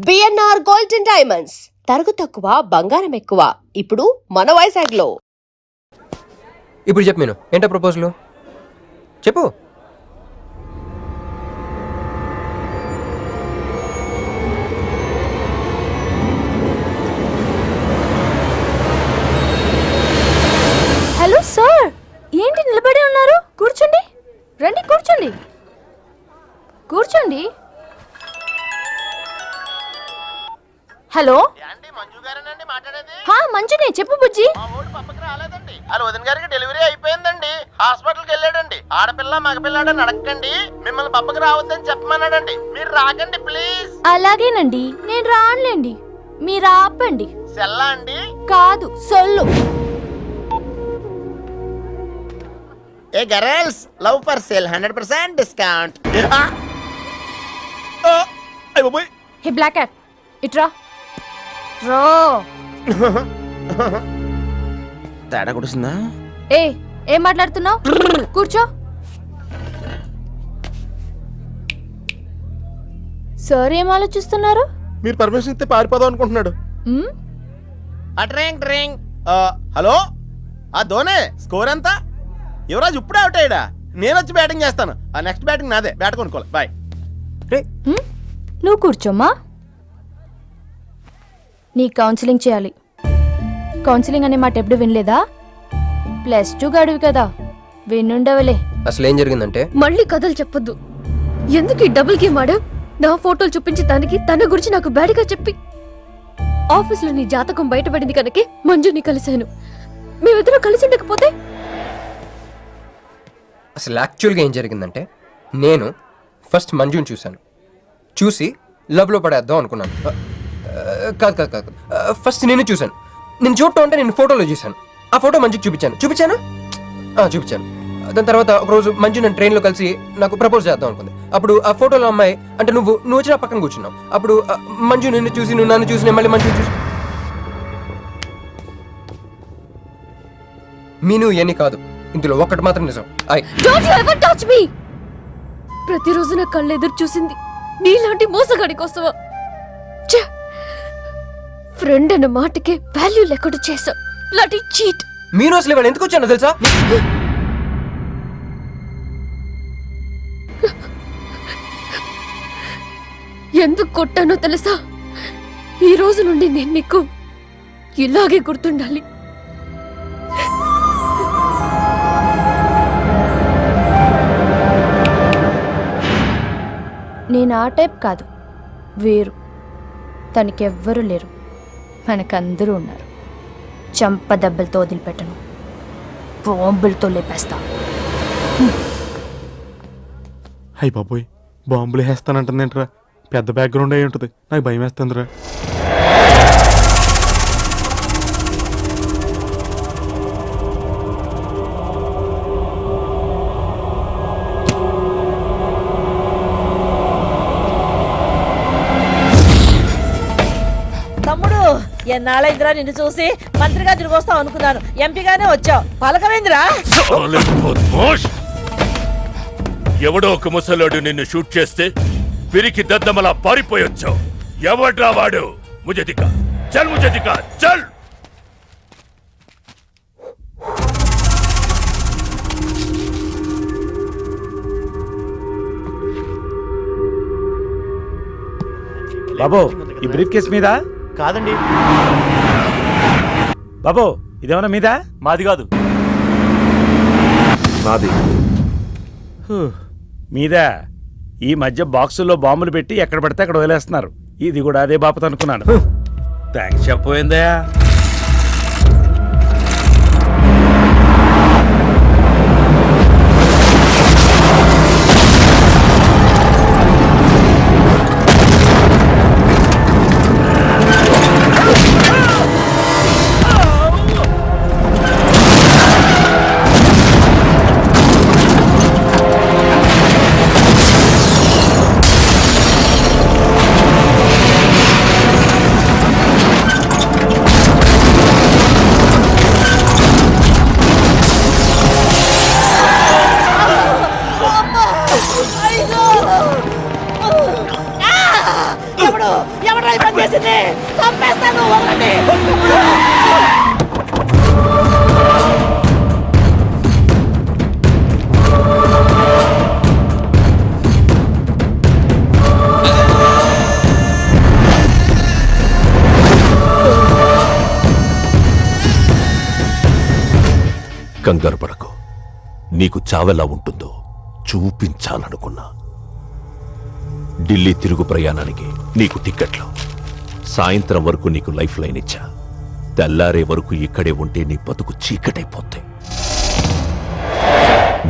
BNR golden diamonds తరుగు తక్కువ బంగారం ఎక్కువ. ఇప్పుడు మన వైజాగ్ లో. ఇప్పుడు చెప్పు నేను ఏంటో ప్రపోజల్ చెప్పు. హలో సార్, ఏంటి నిలబడి ఉన్నారు? కూర్చోండి, రండి కూర్చోండి కూర్చోండి. హలో మంజునే, చెప్పు బుజ్జి. వదిన గారికి డెలివరీ అయిపోయిందండి, హాస్పిటల్కి వెళ్ళాడండి. ఆడపిల్ల మగపిల్లాడని అడగండి, మిమ్మల్ని పప్పకి రావద్దని చెప్పమన్నాడండి. మీరు రాకండి ప్లీజ్. అలాగేనండి, నేను రానులేండి, మీరు ఆపండి. సెల్లా అండి? కాదు, సొల్లు. ఏ girls, love for sale 100% discount. Hey black cat, ఇట్రా రో. తేడా కొడుతుందా? ఏం మాట్లాడుతున్నావు? కూర్చో. సార్ ఏం ఆలోచిస్తున్నారు? మీరు పర్మిషన్ ఇస్తే పారిపోదాం అనుకుంటున్నాడు. డ్రింక్. హలో, ఆ ధోనే స్కోర్ ఎంత? యువరాజ్ ఇప్పుడే అవుట్ అయ్యాడా? నేను వచ్చి బ్యాటింగ్ చేస్తాను. ఆ నెక్స్ట్ బ్యాటింగ్ నాదే. బ్యాట్ కొనుక్కోవాలి. బాయ్. నువ్వు కూర్చోమ్మా. నీ కౌన్సిలింగ్ చేయాలి. కౌన్సిలింగ్ అనే మాట ఎప్పుడు వినలేదా? +2 గడువు కదా, వినుండవలే. అసలు ఏం జరిగిందంటే, మళ్ళీ కథలు చెప్పొద్దు. ఎందుకు ఈ డబుల్ గేమ్ ఆడా? నా ఫోటోలు చూపించి దానికి తన గురించి నాకు బ్యాడ్గా చెప్పి ఆఫీస్లో నీ జాతకం బయటపడింది కనుకే మంజుని కలిశాను. మేమిద్దరం కలిసి ఉండకపోతే? అసలు యాక్చువల్గా ఏం జరిగిందంటే, నేను ఫస్ట్ మంజుని చూశాను. చూసి లవ్లో పడేద్దాం అనుకున్నాను. కాదు, ఫస్ట్ నేను చూశాను. నేను చూడటం అంటే నేను ఫోటోలో చూశాను. ఆ ఫోటో మంజుకి చూపించాను. దాని తర్వాత ఒకరోజు మంజు నేను ట్రైన్లో కలిసి నాకు ప్రపోజ్ చేద్దాం అనుకుంది. అప్పుడు ఆ ఫోటోలో అమ్మాయి అంటే నువ్వు వచ్చి నా పక్కన కూర్చున్నావు. అప్పుడు మంజు నిన్ను చూసి, నువ్వు నన్ను చూసి, నేను మళ్ళీ మంజుని చూసి. మీను ఇవన్నీ కాదు, ఇందులో ఒక్కటి మాత్రం నిజం. Don't you ever touch me! ప్రతిరోజు నా కళ్ళు ఎదురు చూసింది నీలాంటి మోసగాడి కోసమా? ఫ్రెండ్ అన్న మాటకే వాల్యూ లేకుండా చేశావు. Bloody cheat. మీను అసలు ఇవాళ ఎందుకు వచ్చానో తెలుసా? ఎందుకు కొట్టానో తెలుసా? ఈ రోజు నుండి నేను నీకు ఇలాగే గుర్తుండాలి. నేను ఆ టైప్ కాదు, వేరు. తనకెవ్వరూ లేరు, మనకందరూ ఉన్నారు. చంప దెబ్బలతో వదిలిపెట్టను, బాంబులతో లేపేస్తా. అయ్యి బాబోయ్, బాంబులు వేస్తానంటుందేంట్రా? పెద్ద బ్యాక్గ్రౌండ్ అయి ఉంటుంది, నాకు భయం వేస్తుందిరా. ఎన్నాళ్ళైందిరా నిన్ను చూసి? మంత్రిగా తిరిగి వస్తావు అనుకున్నాను, ఎంపీగానే వచ్చావు. పలకవేంద్రా? ఎవడో ఒక ముసలోడు నిన్ను షూట్ చేస్తే పిరికి దద్దమలా పారిపోయొచ్చావు. ఎవడ్రా వాడు? ముజదికా చల్, ముజదికా చల్. బాబు, ఈ బ్రీఫ్ కేస్ మీద? కాదండి బాబు, ఇదేమన్నా మీద? మాది కాదు. నాది. మీద ఈ మధ్య బాక్సుల్లో బాంబులు పెట్టి ఎక్కడ పడితే అక్కడ వదిలేస్తున్నారు. ఇది కూడా అదే బాపత అనుకున్నాను. థ్యాంక్స్ చెప్పబోయిందా? ఎవరై పని చేసింది? చంపేస్తాను, వదలండి. కంగారు పడకు. నీకు చావెలా ఉంటుందో చూపించాలనుకున్నా. ఢిల్లీ తిరుగు ప్రయాణానికి నీకు టిక్కెట్లు. సాయంత్రం వరకు నీకు లైఫ్ లైన్ ఇచ్చా. తెల్లారే వరకు ఇక్కడే ఉంటే నీ బతుకు చీకటైపోతాయి.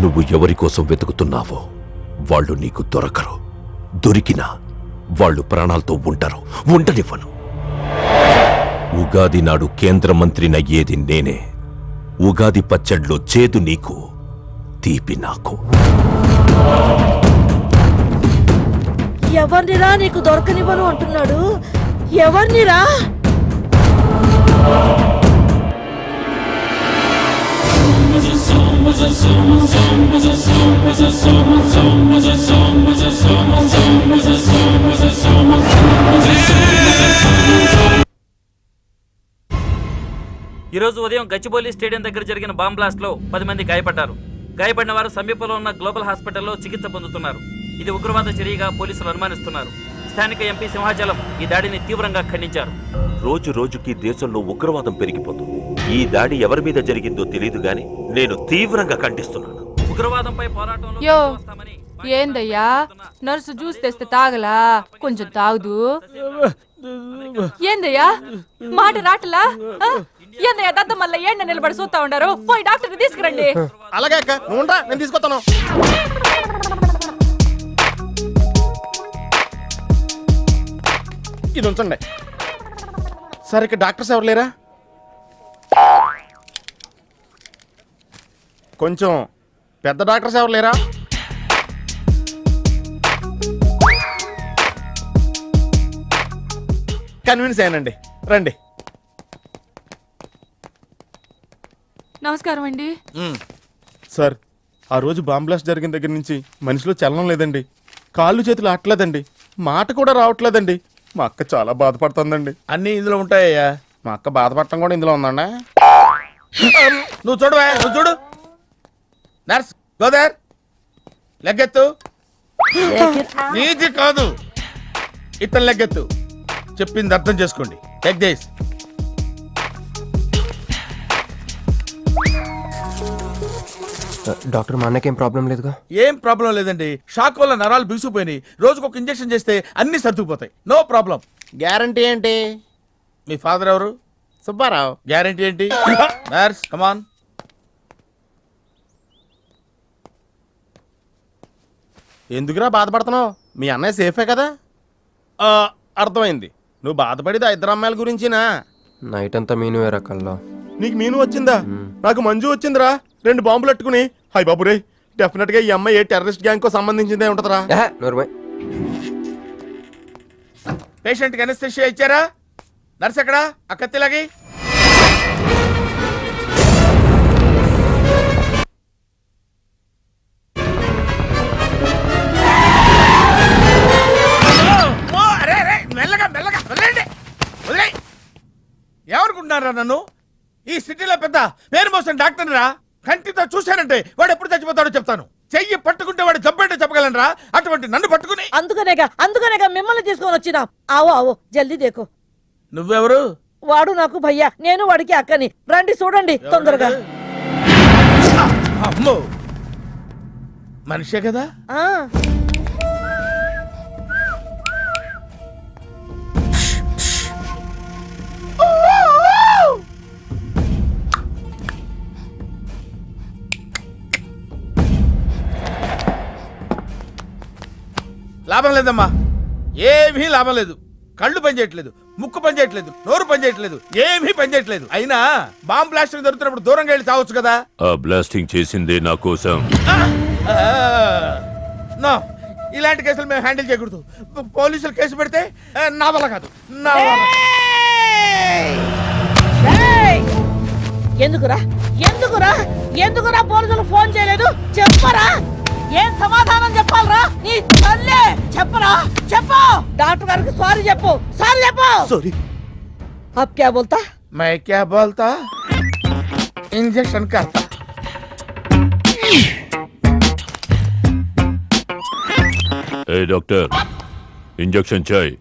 నువ్వు ఎవరి కోసం వెతుకుతున్నావో వాళ్ళు నీకు దొరకరు. దొరికినా వాళ్ళు ప్రాణాలతో ఉంటారు. ఉండనివ్వను. ఉగాది నాడు కేంద్ర మంత్రినయ్యేది నేనే. ఉగాది పచ్చడ్లో చేదు నీకు, తీపి నాకు. ఎవరినిరా నీకు దొరకనివ్వను అంటున్నాడు? ఎవరినిరా? ఈరోజు ఉదయం గచ్చిబౌలి స్టేడియం దగ్గర జరిగిన బాంబ్ బ్లాస్ట్ లో 10 మంది గాయపడ్డారు. గాయపడిన వారు సమీపంలో ఉన్న గ్లోబల్ హాస్పిటల్లో చికిత్స పొందుతున్నారు. ఇది ఉగ్రవాద చర్యగా పోలీసులు అనుమానిస్తున్నారు. స్థానిక ఎంపీ సింహాచలం ఈ దాడిని తీవ్రంగా ఖండించారు. రోజు రోజుకి దేశంలో ఉగ్రవాదం పెరిగిపోతుంది. ఈ దాడి ఎవరి మీద జరిగిందో తెలియదు గాని నేను తీవ్రంగా ఖండిస్తున్నాను. ఉగ్రవాదంపై పోరాటంలో యో కలిసి వస్తామని ఏందయ్యా నర్సు జ్యూస్ తెస్తే తాగలా? కొంచెం తాగుదు. ఏందయ్యా మాట రాటలా? ఏందయ్యా దద్ద మళ్ళీ ఏండ నిలబడి చూస్తా ఉండారు? పోయి డాక్టర్ తీసుకురండి. అలాగే అక్క, నువ్వు ఉండరా, నేను తీసుకొస్తాను. ఇది ఉంచండి. సార్ ఇక్కడ డాక్టర్స్ ఎవరు లేరా? కొంచెం పెద్ద డాక్టర్స్ ఎవరు లేరా? కన్విన్స్ అయ్యానండి, రండి. నమస్కారం అండి. సార్ ఆ రోజు బాంబ్ బ్లాస్ట్ జరిగిన దగ్గర నుంచి మనిషిలో చలనం లేదండి. కాళ్ళు చేతులు ఆటలేదండి. మాట కూడా రావట్లేదండి. మా అక్క చాలా బాధపడుతుందండి. అన్నీ ఇందులో ఉంటాయ్యా. మా అక్క బాధపడటం కూడా ఇందులో ఉందండి. నువ్వు చూడవా, నువ్వు చూడు. నర్స్ గోదర్, లెగ్గెత్తు. నీది కాదు, ఇతను లెగ్గెత్తు. చెప్పింది అర్థం చేసుకోండి. Take this. డాక్టర్ మా అన్నకేం ప్రాబ్లం లేదుగా? ఏం ప్రాబ్లం లేదండి. షాక్ వల్ల నరాలు బిగుసిపోయినాయి. రోజుకు ఒక ఇంజెక్షన్ చేస్తే అన్ని సర్దుకుపోతాయి. No problem. గ్యారంటీ ఏంటి? మీ ఫాదర్ ఎవరు? సుబ్బారావు. గ్యారంటీ ఏంటి? నర్స్ కమాన్. ఎందుకురా బాధపడుతున్నావు? మీ అన్నయ్య సేఫే కదా? అర్థమైంది. నువ్వు బాధపడేది ఆ ఇద్దరు అమ్మాయిల గురించినా? నైట్ అంతా మీను వేరే కల్లా. నీకు మీను వచ్చిందా? నాకు మంజు వచ్చిందిరా. 2 బాంబులు అట్టుకుని. హాయ్ బాబు రే, డెఫినెట్ గా ఈ అమ్మాయి ఏ టెర్రరిస్ట్ గ్యాంగ్ కో సంబంధించిందే ఉంటదరా. పేషెంట్ కి అనస్థిషియా ఇచ్చారా? నర్స్ ఎక్కడా? ఆ కత్తిలాగి. మెల్లగా మెల్లగా వదిలేండి, వదిలేయ్. ఏమనుకుంటున్నారా నన్ను? ఈ సిటీలో పెద్ద పేరు మోసిన డాక్టర్ రా. కంటితో చూశానంటే వాడు ఎప్పుడు చచ్చిపోతాడో చెప్తాను. చెయ్యి పట్టుకుంటే వాడు చంపేంటే చెప్పగలనరా? అటువంటి నన్ను పట్టుకుని. అందుకనేగా మిమ్మల్ని తీసుకొని వచ్చినా. ఆవో ఆవో జల్దీ దేకో. నువ్వెవరు? వాడు నాకు భయ్యా, నేను వాడికి అక్కని. రండి చూడండి తొందరగా. అమ్మో, మనిషే కదా? ఆ లాభం లేదమ్మా, ఏమీ లాభం లేదు. కళ్ళు పనిచేయట్లేదు, ముక్కు పనిచేయట్లేదు, నోరు పనిచేయట్లేదు, ఏమీ పనిచేయట్లేదు. అయినా బాంబ్ బ్లాస్టింగ్ జరుగుతున్నప్పుడు దూరంగా వెళ్ళి చావచ్చు కదా. ఆ బ్లాస్టింగ్ చేసిందే నా కోసం. నో, ఇలాంటి కేసులు మేము హ్యాండిల్ చేయకూడదు. పోలీసులు కేసు పెడితే నా వల్ల కాదు, నా వల్ల. ఎందుకురా ఎందుకురా ఎందుకురా పోలీసులు ఫోన్ చేయలేదు? చెప్పరా ఏం సమాధానం చెప్పాలరా నీ తల్లే చెప్పరా చెప్పు డాక్టర్ గారికి సారీ చెప్పు సారీ అబ్ క్యా బోల్తా मैं क्या बोलता इंजेक्शन करता ए डॉक्टर इंजेक्शन चाहिए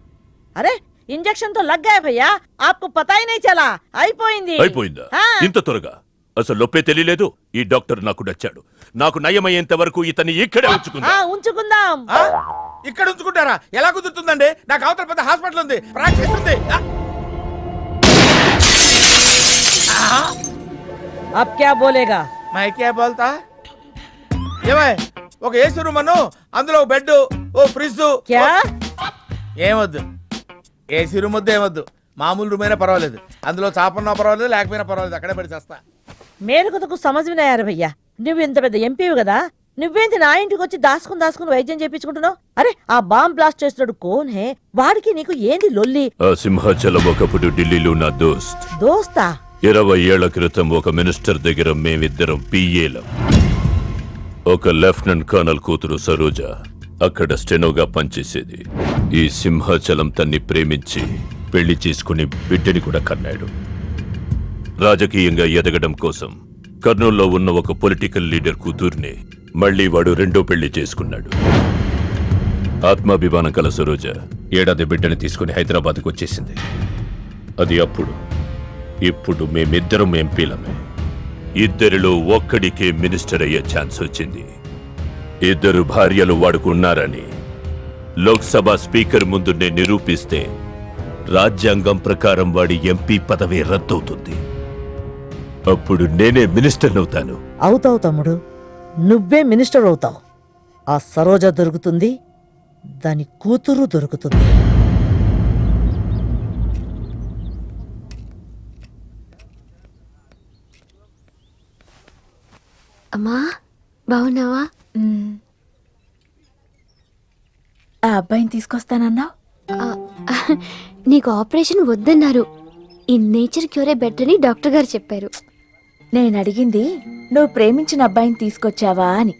అరే ఇంజెక్షన్ తో లగ్ గయా భయ్యా आपको पता ही नहीं चला అయిపోయింది అయిపోయిందా ఆ. ఇంత త్వరగా అసలు నొప్పే తెలియలేదు ఈ డాక్టర్ నాకు నచ్చాడు నాకు నయమయ్యేంత వరకు ఇతన్ని ఇక్కడే ఉంచుకుందా ఉంచుకుందాం ఆ? ఇక్కడ ఉంచుకుంటారా ఎలా కుదురుతుందండి నాకు అవతల పెద్ద హాస్పిటల్ ఉంది ప్రాక్టీస్ ఉంది అబ్ క్యా బోలేగా मैं क्या बोलता ఏమై ఒక ఏసీ రూమ్ అను అందులో ఒక బెడ్ ఓ ఫ్రిడ్జ్ క్యా ఏమొద్దు ఏసీ రూమ్ వద్దు ఏమొద్దు మామూలు రూమ్ అయినా పర్వాలేదు అందులో చాపన్నా పర్వాలేదు లేకపోయినా పర్వాలేదు అక్కడే పడి చేస్తా మేలుకొతకు సమజ్ఞారు భయ్యా నువ్వు ఇంత పెద్ద ఎంపీవి కదా నువ్వేంటి నా ఇంటికి వచ్చి దాసుకుని వైద్యం చేయించుకుంటున్నావు అరే ఆ బాంబ్ బ్లాస్ట్ చేస్తున్నాడు కోన్ హే వాడికి నీకు ఏంది లొల్లి ఆ సింహాచలం ఒకప్పుడు ఢిల్లీలో నా దోస్త్ దోస్తా 20 ఏళ్ల క్రితం ఒక మినిస్టర్ దగ్గర మేమిద్దరం పిఏలం ఒక లెఫ్టినెంట్ కర్నల్ కూతురు సరోజ అక్కడ స్టెనోగా పనిచేసేది ఈ సింహాచలం తన్ని ప్రేమించి పెళ్లి చేసుకుని బిడ్డని కూడా కన్నాడు రాజకీయంగా ఎదగడం కోసం కర్నూల్లో ఉన్న ఒక పొలిటికల్ లీడర్ కూతుర్ని మళ్లీ వాడు రెండో పెళ్లి చేసుకున్నాడు ఆత్మాభిమానం కల సరోజ ఏడాది బిడ్డని తీసుకుని హైదరాబాద్కు వచ్చేసింది అది అప్పుడు ఇప్పుడు మేమిద్దరం ఎంపీలమే ఇద్దరిలో ఒక్కడికే మినిస్టర్ అయ్యే ఛాన్స్ వచ్చింది ఇద్దరు భార్యలు వాడుకున్నారని లోక్సభ స్పీకర్ ముందు నేను నిరూపిస్తే రాజ్యాంగం ప్రకారం వాడి ఎంపీ పదవి రద్దవుతుంది అప్పుడు నేనే మినిస్టర్ అవుతాను అవుతావు తమ్ముడు నువ్వే మినిస్టర్ అవుతావు ఆ సరోజ దొరుకుతుంది దాని కూతురు దొరుకుతుంది అమ్మా బాగున్నావా ఆ అబ్బాయిని తీసుకొస్తానన్నావు. నీకు ఆపరేషన్ వద్దన్నారు ఈ నేచర్ క్యూరే బెటర్ అని డాక్టర్ గారు చెప్పారు. నేను అడిగింది నువ్వు ప్రేమించిన అబ్బాయిని తీసుకొచ్చావా అని.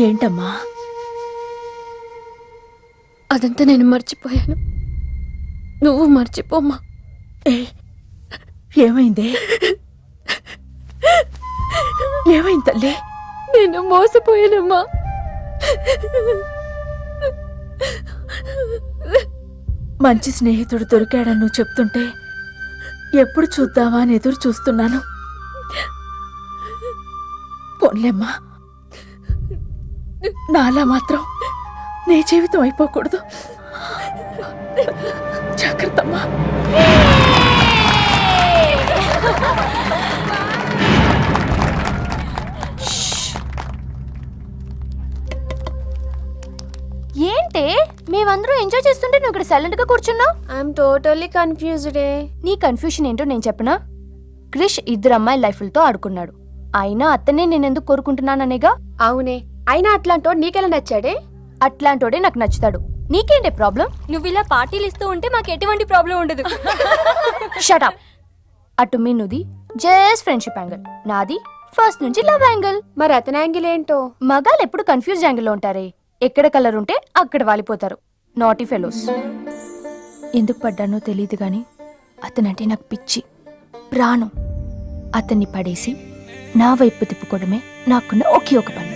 ఏంటమ్మా? అదంతా నేను మర్చిపోయాను, నువ్వు మర్చిపోమ్మా. ఏమైందే? ఏమైంది తల్లి? నేను మోసపోయానమ్మా. మంచి స్నేహితుడు దొరికాడని నువ్వు చెప్తుంటే ఎప్పుడు చూద్దామా అని ఎదురు చూస్తున్నాను. పోన్లేమ్మా, నాలా మాత్రం నీ జీవితం అయిపోకూడదు. జాగ్రత్తమ్మా. ఏంటే మేమందరం ఎంజాయ్ చేస్తుంటే నువ్వు ఇక్కడ సైలెంట్ గా కూర్చున్నావు? I'm totally confused. నీ కన్ఫ్యూషన్ ఏంటో నేను చెప్పనా? క్రిష్ ఇద్దరు అమ్మాయి లైఫ్లతో ఆడుకున్నాడు. అయినా అతనే నేనెందుకు కోరుకుంటున్నాననేగా. అవునే, అయినా అట్లాంటోడు నీకెలా నచ్చాడే? అట్లాంటోడే నాకు నచ్చుతాడు. నీకేంటే ప్రాబ్లం? నువ్వు ఇలా పార్టీలు ఇస్తూ ఉంటే మాకు ఎటువంటి ప్రాబ్లం ఉండదు. Shut up. అటు మీనుది జస్ట్ ఫ్రెండ్షిప్ యాంగిల్, నాది ఫస్ట్ నుంచి లవ్ యాంగిల్. మరి అతని యాంగిల్ ఏంటో? మగాళ్ళు ఎప్పుడు కన్ఫ్యూజ్ యాంగిల్ లో ఉంటారే. ఎక్కడ కలర్ ఉంటే అక్కడ వాలిపోతారు. Naughty fellows. ఎందుకు పడ్డానో తెలియదు గాని అతనంటే నాకు పిచ్చి, ప్రాణం. అతన్ని పడేసి నా వైపు తిప్పుకోవడమే నాకున్న ఒకే ఒక పని.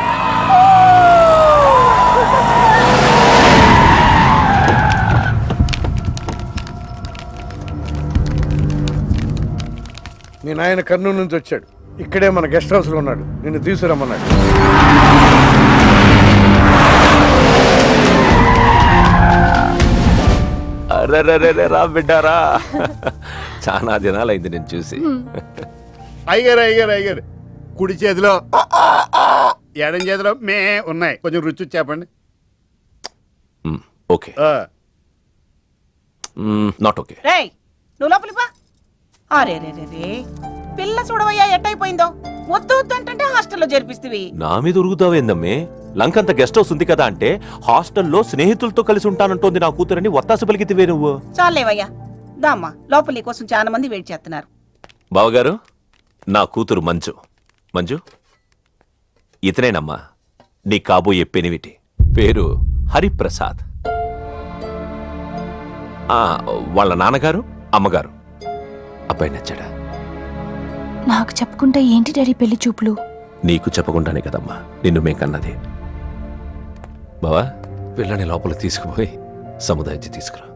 మీ నాయన కర్నూలు నుంచి వచ్చాడు. ఇక్కడే మన గెస్ట్ హౌస్ లో ఉన్నాడు. నిన్ను తీసుకురమ్మన్నాడు. రా బిడ్డారా, చాలా దినాలైంది నేను చూసి. అయ్యారు అయ్యారు అయ్యారు. కుడి చేతిలో ఎడం చేతిలో మే ఉన్నాయి. కొంచెం రుచి చెప్పండి. Okay, not okay. రేయ్ నువ్వు లోపలికి పా. అరే రే రే రే పిల్ల చూడవయ్యా ఎట్టయిపోయిందో. వద్దు వద్దు అంటే హాస్టల్లో చేర్పిస్తేవి. నా మీద ఉరుగుతావేందమ్మే? లంకంత గెస్ట్ హౌస్ ఉంది కదా అంటే హాస్టల్లో స్నేహితులతో కలిసి ఉంటానంటోంది నా కూతురని ఒత్తాస పలికితివే నువ్వు. చాలేవయ్యా దామ్మా, లోపల నీ కోసం చాలా మంది వెయిట్ చేస్తున్నారు. బావగారు, నా కూతురు మంచు మంజు, ఇతనేనమ్మా నీ కాబోయే పెనివిటి. పేరు హరిప్రసాద్. వాళ్ళ నాన్నగారు, అమ్మగారు. అబ్బాయి నచ్చాడా? నాకు చెప్పుకుంటే ఏంటి డాడీ పెళ్లి చూపులు? నీకు చెప్పకుండానే కదమ్మా నిన్ను మేం కన్నది. బావా, పిల్లని లోపల తీసుకుపోయి సముదాయించి తీసుకురా.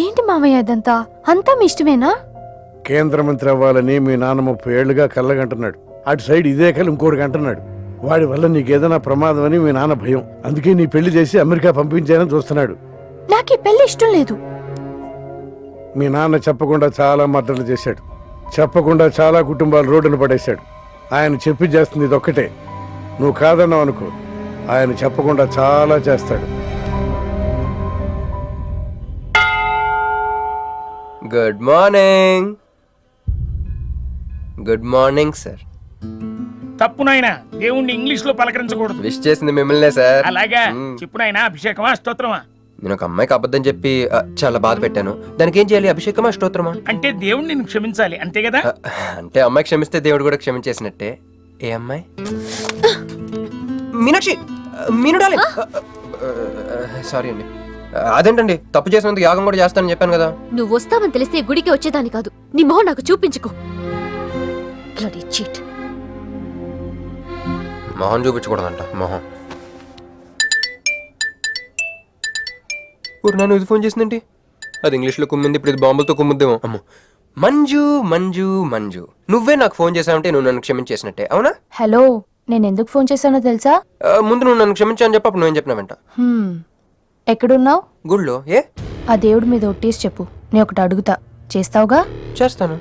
ఏంటి మావయ్య ఇదంతా? అంతా మీ ఇష్టమేనా? కేంద్ర మంత్రి అవ్వాలని మీ నాన్న 30 ఏళ్లుగా కళ్ళగంటున్నాడు. అటు సైడ్ ఇదే కళ్ళు ఇంకోటి అంటున్నాడు. వాడి వల్ల నీకేదైనా ప్రమాదం అని మీ నాన్న భయం. అందుకే నీ పెళ్లి చేసి అమెరికా పంపించాలని చూస్తున్నాడు. నాకు ఈ పెళ్లి ఇష్టం లేదు. మీ నాన్న చెప్పకుండా చాలా మర్డర్లు చేశాడు. చెప్పకుండా చాలా కుటుంబాలు రోడ్డును పడేశాడు. ఆయన చెప్పి చేస్తుంది ఇదొక్కటే. నువ్వు కాదన్నావు అనుకో, ఆయన చెప్పకుండా చాలా చేస్తాడు. Good morning. Good morning sir. తప్పు నాయనా, దేవుణ్ణి ఇంగ్లీష్ లో పలకరించకూడదు. విష్ చేసింది మిమ్మల్నే సార్. అలాగా చెప్పు నాయనా. అభిషేకమా స్తోత్రమా? నేను ఒక అమ్మాయికి అబద్ధం చెప్పి చాలా బాధ పెట్టాను. దానికి ఏం చేయాలి? అభిషేకమా స్తోత్రమా? అంటే దేవుణ్ణి నిన్ను క్షమించాలి అంతే కదా? అంటే అమ్మాయి క్షమిస్తే దేవుడు కూడా క్షమించేసినట్టే. ఏ అమ్మాయి? మీనాక్షి. మీనుడాలి. సారీ అండి. అదేంటండి, తప్పు చేసినందుకు యాగం కూడా చేస్తానని చెప్పాను కదా. నువ్వు వస్తావని తెలిస్తే గుడికి వచ్చేదాన్ని కాదు. నీ మొహం నాకు చూపించుకో. Bloody cheat. మొహం చూపించకూడదంట. మొహం. నన్ను ఇది ఫోన్ చేసిందేంటి? అది ఇంగ్లీష్లో కుమ్మింది, ఇప్పుడు ఇది బాంబులతో కుమ్ముద్దేమో. అమ్మో. మంజు మంజు మంజు, నువ్వే నాకు ఫోన్ చేసావంటే నువ్వు నన్ను క్షమించేసినట్టే, అవునా? హలో, నేను ఎందుకు ఫోన్ చేశానో తెలుసా? ముందు నువ్వు నన్ను క్షమించాలని చెప్పి అప్పుడు నువ్వేం చెప్పినావంట? ఎక్కడున్నావు? గుళ్ళో. ఏ? ఆ దేవుడి మీద ఒట్టేసి చెప్పు, నేను ఒకటి అడుగుతా. చేస్తావుగా? చేస్తాను.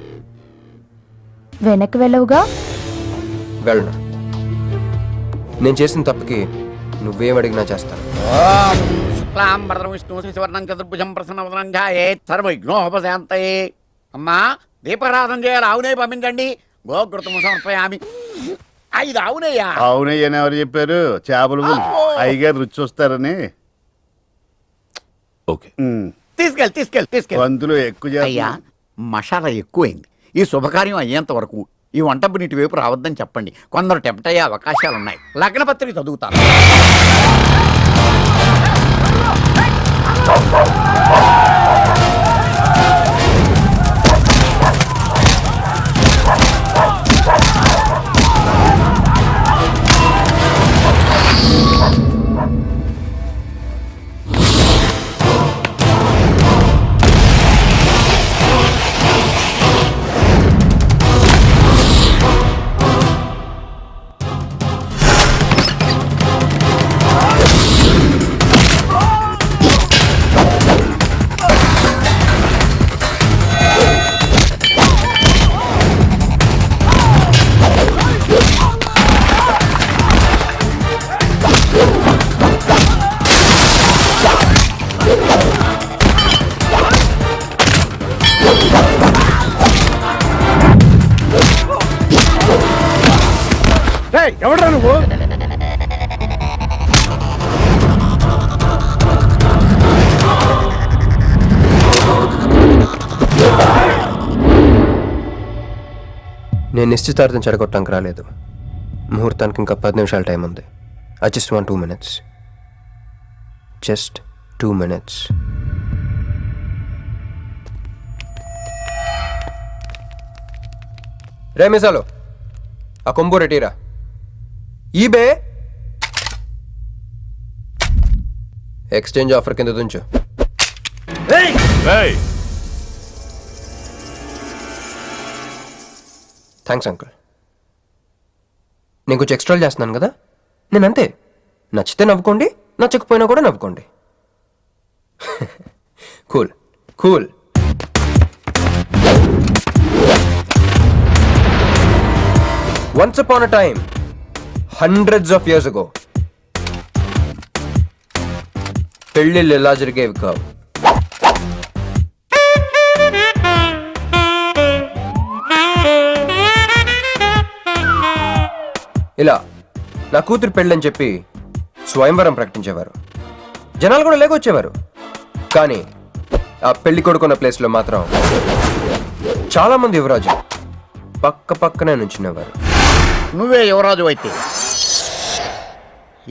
వెనక్కి వెళ్ళవుగా? వెళ్ళను. నేను చేసిన తప్పుకి నువ్వేం అడిగినా చేస్తాను. అమ్మా, దీపారాధన చేయాలి. ఆవునే పంపించండి. గోకృతం సమర్పయామి. 5 ఆవునయ్యా. అవునయ్యని ఎవరు చెప్పారు? చేపలు అయ్యగారు రుచి చూస్తారని. ఓకే, తీసుకెళ్ళి వంతులు ఎక్కువ అయ్యా, మసాలా ఎక్కువైంది. ఈ శుభకార్యం అయ్యేంత వరకు ఈ వంట నీటి వైపు రావద్దని చెప్పండి. కొందరు టెంప్ట్ అయ్యే అవకాశాలున్నాయి. లగ్న పత్రిక చదువుతాను. ఎవడ్రా నువ్వు? నేను నిశ్చితార్థం చెడగొట్టడానికి రాలేదు. ముహూర్తానికి ఇంకా 10 నిమిషాల టైం ఉంది. I just want 2 minutes. Just 2 minutes. రే మిసాలో, ఆ కొంబు రెటీరా. ఈబే ఎక్స్చేంజ్ ఆఫర్ కింద తుంచు. Thanks uncle. నేను కొంచెం ఎక్స్ట్రా చేస్తున్నాను కదా. నేను అంతే. నచ్చితే నవ్వుకోండి, నచ్చకపోయినా కూడా నవ్వుకోండి. Cool cool. Once upon a time, hundreds of years ago, పెళ్ళిళ్ళు ఎలా జరిగేవి కావు. ఇలా నా కూతురు పెళ్ళని చెప్పి స్వయంవరం ప్రకటించేవారు. జనాలు కూడా లేకొచ్చేవారు. కానీ ఆ పెళ్లి కొడుకున్న ప్లేస్లో మాత్రం చాలా మంది యువరాజు పక్క పక్కనే నుంచునేవారు. నువ్వే యువరాజు అయితే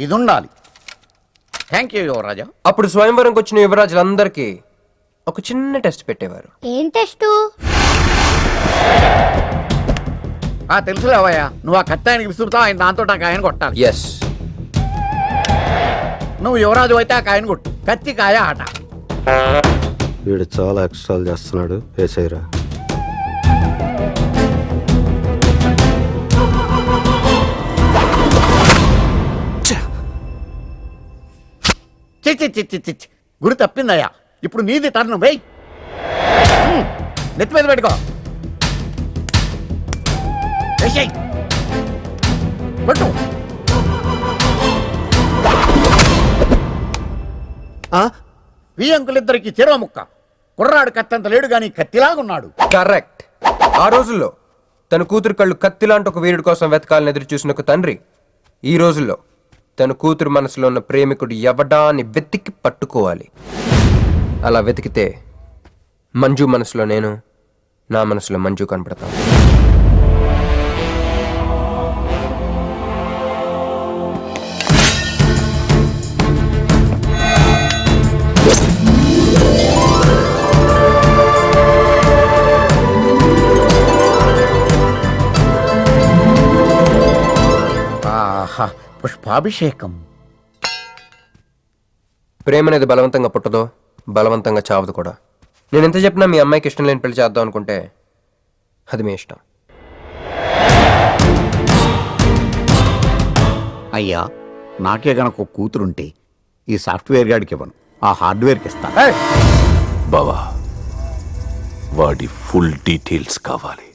ఇది ఉండాలి. థ్యాంక్ యూ యువరాజా. అప్పుడు స్వయంవరంకి వచ్చిన యువరాజులందరికీ ఒక చిన్న టెస్ట్ పెట్టేవారు. ఏం టెస్టు? తెలుసులేవయ్యా, నువ్వు ఆ కత్తి ఆయనకి విసురుతావు, ఆయన దాంతో ఆ కాయను కొట్టాలి. ఎస్. నువ్వు యువరాజు అయితే ఆ కాయను కొట్టు. కత్తి కాయ ఆట. వీడు చాలా ఎక్స్ట్రాలు చేస్తున్నాడు. ఏసైరా. చిచ్చి గురి తప్పిందయ్యా. ఇప్పుడు నీది టర్న్. వెయ్యి, నెత్తి మీద పెట్టుకో. వేసేయ్. పట్టు. వీ అంకులిద్దరికి చెరువ ముక్క. కుర్రాడు కత్తంత లేడు గాని కత్తిలాగున్నాడు. కరెక్ట్. ఆ రోజుల్లో తన కూతురు కళ్ళు కత్తిలాంటి ఒక వీరుడి కోసం వెతకాలని ఎదురు చూసిన ఒక తండ్రి ఈ రోజుల్లో తన కూతురు మనసులో ఉన్న ప్రేమికుడు ఎవడా అని వెతికి పట్టుకోవాలి. అలా వెతికితే మంజు మనసులో నేను, నా మనసులో మంజు కనపడతాను. పుష్పాభిషేకం. ప్రేమ అనేది బలవంతంగా పుట్టదో, బలవంతంగా చావదు కూడా. నేను ఎంత చెప్పినా మీ అమ్మాయికి ఇష్టం లేని పెళ్లి చేద్దాం అనుకుంటే అది మీ ఇష్టం. అయ్యా, నాకే గనక ఒక కూతురుంటే ఈ సాఫ్ట్వేర్ గాడికి ఇవ్వను, ఆ హార్డ్వేర్కి ఇస్తా. బావా, వాడి ఫుల్ డీటెయిల్స్ కావాలి.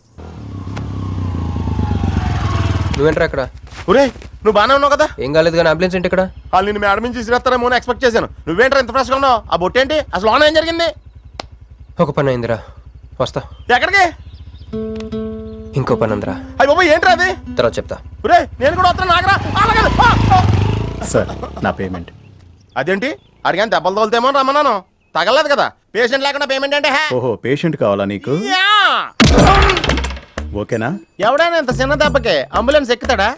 నువ్వేంట్రా అక్కడ? ఒరే, నువ్వు బాగానే ఉన్నావు కదా? ఏం కాలేదు కానీ అంబులెన్స్ ఏంటి ఇక్కడ? వాళ్ళు నిన్ను మేడం నుంచి తీసుకురేస్తారేమో అని ఎక్స్పెక్ట్ చేశాను. నువ్వేంట్రా ఇంత ఫ్రెష్గా ఉన్నావు? ఆ బొట్టేంటి అసలు? ఆన్ ఏం జరిగింది? ఒక పని అయిందిరా, వస్తా. ఎక్కడికి? ఇంకో పని అందిరా. అయ్యి బాబు, ఏంట్రా అది? తర్వాత చెప్తా. ఒరే, నేను కూడా వస్తాను. నాగరా సార్, నా పేమెంట్. అదేంటి అడిగాను? దెబ్బలు తోలుతేమో రమ్మన్నాను, తగలేదు కదా. పేషెంట్ లేకుండా పేమెంట్ అంటే? ఓహో, పేషెంట్ కావాలా నీకు? ఓకేనా? ఎవడైనా ఇంత చిన్న దెబ్బకే అంబులెన్స్ ఎక్కుతాడా?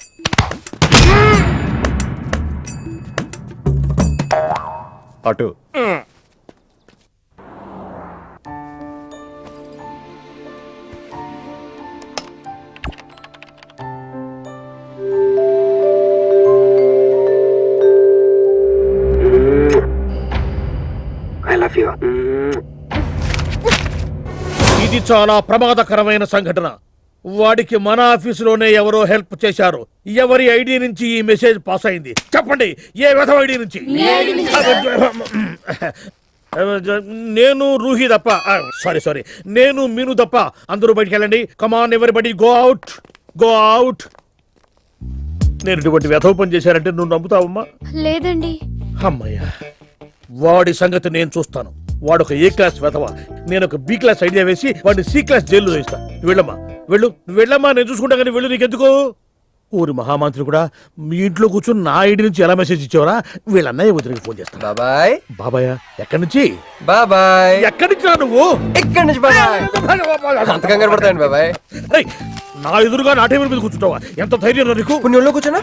అటు. ఇది చాలా ప్రమాదకరమైన సంఘటన. వాడికి మన ఆఫీసులోనే ఎవరో హెల్ప్ చేశారు. ఎవరి ఐడి నుంచి ఈ మెసేజ్ పాస్ అయింది? చెప్పండి, ఏ విధం ఐడి నుంచి? నేను రూహి తప్ప, సారీ నేను మీను తప్ప అందరూ బయటికి వెళ్ళండి. కమాన్ ఎవరిబడి, గో అవుట్, గో అవుట్. నేను ఇటువంటి వ్యధవ పని చేశారంటే నువ్వు నమ్ముతావమ్మా? లేదండి. అమ్మయ్యా, వాడి సంగతి నేను చూస్తాను. వాడు ఒక ఏ క్లాస్ వెధవ, నేను ఒక బి క్లాస్ ఐడియా వేసి వాడిని సి క్లాస్ జైల్లో వేస్తా. వెళ్ళమ్మా, వెళ్ళు, వెళ్ళమ్మా, నేను చూసుకుంటా. కానీ వెళ్ళు, నీకెందుకు? ఊరి మహామంత్రి కూడా మీ ఇంట్లో కూర్చొని నా ఐడి నుంచి ఎలా మెసేజ్ ఇచ్చేవరా? వీళ్ళన్నయ్య వదిలికి ఫోన్ చేస్తా. బాబాయ్. బాబాయ్ ఎక్కడి నుంచి? బాబాయ్ ఎక్కడి నుంచి రా నువ్వు? ఎక్కడి నుంచి బాబాయ్? అంత కంగారు పడతాయండి బాబాయ్. నా ఎదురుగా నా టేబుల్ మీద కూర్చుంటావా? ఎంత ధైర్యం నీకు? పుణ్యంలో కూర్చున్నా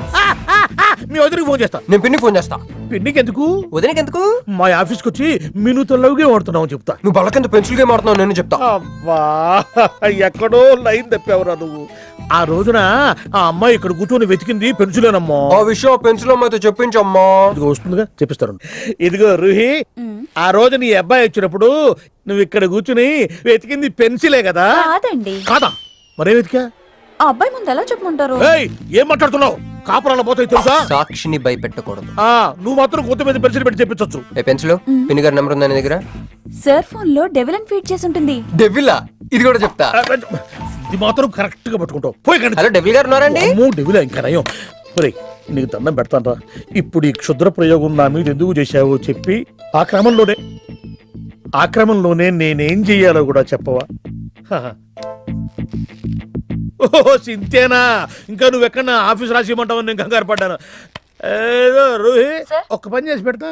మీ వదిలికి ఫోన్ చేస్తా. నేను పిన్నికి ఫోన్ చేస్తా. పిన్నికి ఎందుకు? వదినకి ఎందుకు? మా ఆఫీస్కి వచ్చి మీనుతో లవ్గే వాడుతున్నావు చెప్తా. నువ్వు బలకంత పెన్సిల్ గేమ్ ఆడుతున్నావు, నేను చెప్తా. అబ్బా, ఎక్కడో లైన్ తప్పావురా నువ్వు. ఆ రోజున ఆ అమ్మాయి ఇక్కడ కూర్చొని వెతికింది పెన్సిలేనమ్మా. ఆ విషయం పెన్సిల్ అమ్మాయితో చెప్పించమ్మా. ఇదిగో వస్తుందిగా, చెప్పిస్తారు. ఇదిగో రూహి, ఆ రోజు నీ అబ్బాయి వచ్చినప్పుడు నువ్వు ఇక్కడ కూర్చుని వెతికింది పెన్సిలే కదా? కాదండి. కాదా? మరే వెతికా? ఆ అబ్బాయి ముందు ఎలా చెప్పమంటారు? ఏం మాట్లాడుతున్నావు? కాపురాల పోతాయి తెలుసా? సాక్షిని భయపెట్టకూడదు. నువ్వు మాత్రం కొత్త మీద పెన్సిల్ పెట్టి చెప్పించొచ్చు. ఏ పెన్సిల్? పిన్ని గారి నెంబర్ ఉందా నీ దగ్గర? సార్ ఫోన్ లో డెవిల్ అని ఫీడ్ చేసి ఉంటుంది. డెవిలా? ఇది కూడా చెప్తా. ఇది మాత్రం కరెక్ట్ గా పట్టుకుంటావు. పోయి కండి. హలో, డెవిల్ గారు ఉన్నారండి? డెవిలా? ఇంకా నయం. నీకు దండం పెడతాను. ఇప్పుడు ఈ క్షుద్ర ప్రయోగం నా మీద ఎందుకు చేశావో చెప్పి ఆ క్రమంలోనే నేనేం చెయ్యాలో కూడా చెప్పవా? ఓహో, సింతేనా? ఇంకా నువ్వెక్కడ ఆఫీస్ రాసి ఇవ్వమంటావు? నేను కంగారు పడ్డాను. ఏదో రూహి, ఒక్క పని చేసి పెడతా.